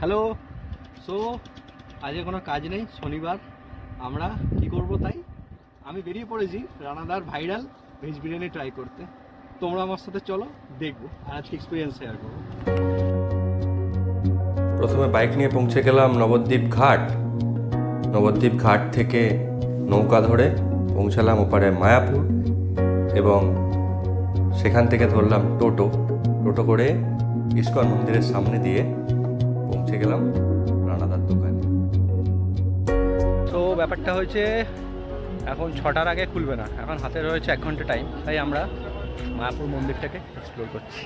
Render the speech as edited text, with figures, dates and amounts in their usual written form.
Hello. So আজকে কোনো কাজ নেই, শনিবার। আমরা কি করব তাই আমি বেরিয়ে পড়েছি রানাদার ভাইরাল ভেজ বিরিয়ানি ট্রাই করতে। তোমরা আমার সাথে চলো, দেখবো আর আজকে এক্সপিরিয়েন্স শেয়ার করবো। প্রথমে বাইক নিয়ে পৌঁছে গেলাম নবদ্বীপ ঘাট। নবদ্বীপ ঘাট থেকে নৌকা ধরে পৌঁছালাম ওপারে মায়াপুর এবং সেখান থেকে ধরলাম টোটো করে ইস্কন মন্দিরের সামনে দিয়ে পৌঁছে গেলাম রানাদার দোকানে। তো ব্যাপারটা হয়েছে এখন 6টার আগে খুলবে না, এখন হাতে রয়েছে 1 ঘন্টা টাইম, তাই আমরা মায়াপুর মন্দিরটাকে এক্সপ্লোর করছি।